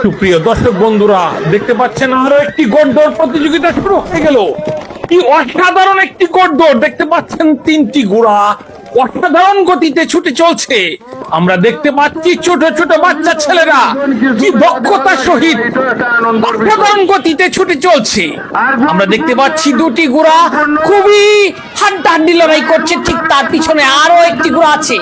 সুপ্রিয় দর্শক বন্ধুরা, দেখতে পাচ্ছেন আরো একটি গড়দৌড় প্রতিযোগিতা শুরু হয়ে গেল। কি অসাধারণ একটি গড়দৌড়! দেখতে পাচ্ছেন তিনটি ঘোড়া অসাধারণ গতিতে ছুটে চলছে। আমরা দেখতে পাচ্ছি ছোট ছোট বাচ্চা ছেলেরা কি দক্ষতার সহিত অসাধারণ গতিতে ছুটে চলছে। আমরা দেখতে পাচ্ছি দুটি ঘোড়া খুবই হাড্ডাহাড্ডি লড়াই করছে, ঠিক তার পিছনে আরো একটি ঘোড়া আছে।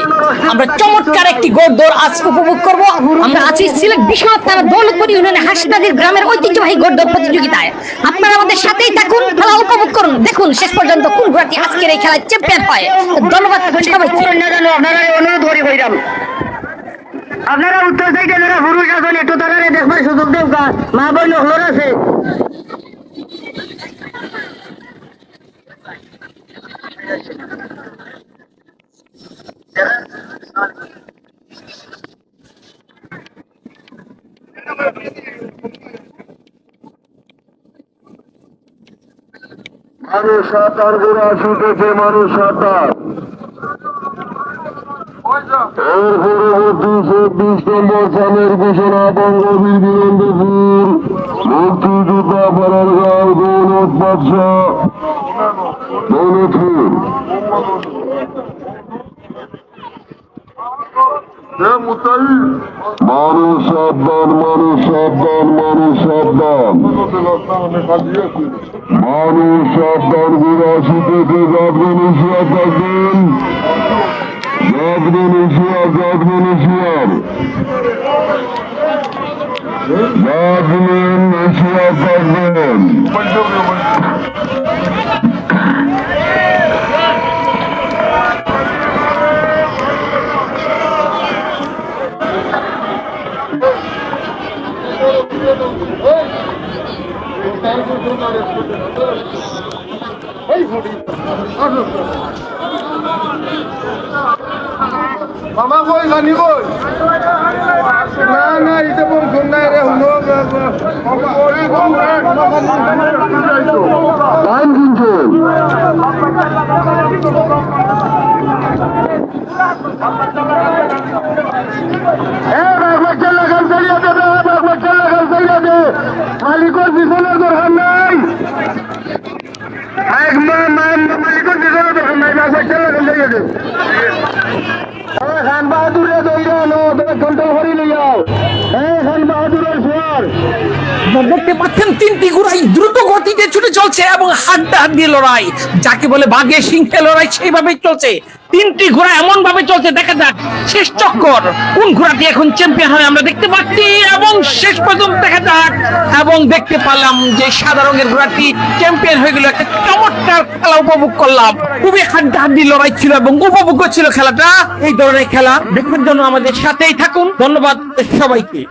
আমরা চমৎকার একটি গড়দৌড় আজ উপভোগ করব। আমরা আছি সিলেট বিশ্বনাথ থানা দৌলতপুর ইউনিয়নের হাসনাদির গ্রামের ঐতিহ্যবাহী গড়দৌড় প্রতিযোগিতায়। আপনারা আমাদের সাথেই থাকুন, খেলা উপভোগ করুন, দেখুন শেষ পর্যন্ত কোন ঘোড়াটি আজকের এই খেলায় চ্যাম্পিয়ন হয়। ধন্যবাদ সবাইকে। অনুরোধ করি ভাইরাম, আপনারা উত্তর সাইডে যারা পুরুষ আছেন একটু তারা দেখবার সুযোগ দেব। মা বোন হলোর আছে, মানুষ ৭ ঘোড়া ছুটেছে, মানুষ ৭। এর পরবর্তী ২৪ নম্বর সালের ঘোষণা বঙ্গবীর বীরেন্দ্রপুর মুক্তিযোদ্ধা পাড়ারগাঁও দৌলত বাদশাহ দৌলতপুর। মানুষ সাবধান, মানুষ সাবধান, মানুষ সাবধান, মানুষ সাবধান। ঘোড়া ছুটেছে, যাবেন হুঁশিয়ার থাকবেন, যাবেন হুঁশিয়ার, যাবেন হুঁশিয়ার, যাবেন হুঁশিয়ার থাকবেন। মামা কই জানি কই না না এটা বলছুন না রে হুনো টাইম কিন্তু মালিকর পিছনের দরকার নাই, মালিকর পিছনের দরকার নাই, বাচ্চা লাগান যাইয়া খান বাহাদুরে দইরা নো কন্ট্রোল করি লইয়াও। হ্যাঁ, খান বাহাদুরের সোয়ার দেখতে পাচ্ছেন তিনটি ঘোড়াই দ্রুত গতিতে ছুটে চলছে এবং হাড্ডাহাড্ডি লড়াই, যাকে বলে বাঘে সিংহে লড়াই, সেইভাবেই চলছে। তিনটি ঘোড়া এমন ভাবে চলছে, দেখা যাক শেষ চক্কর কোন ঘোড়াটি এখন চ্যাম্পিয়ন হয় আমরা দেখতে পাচ্ছি। এবং শেষ পর্যন্ত দেখা যাক, এবং দেখতে পেলাম যে সাদা রঙের ঘোড়াটি চ্যাম্পিয়ন হয়ে গেল। একটা চমৎকার খেলা উপভোগ করলাম, খুবই হাড্ডাহাড্ডি লড়াই ছিল এবং উপভোগ্য ছিল খেলাটা। এই ধরনের খেলা দেখার জন্য আমাদের সাথেই থাকুন। ধন্যবাদ সবাইকে।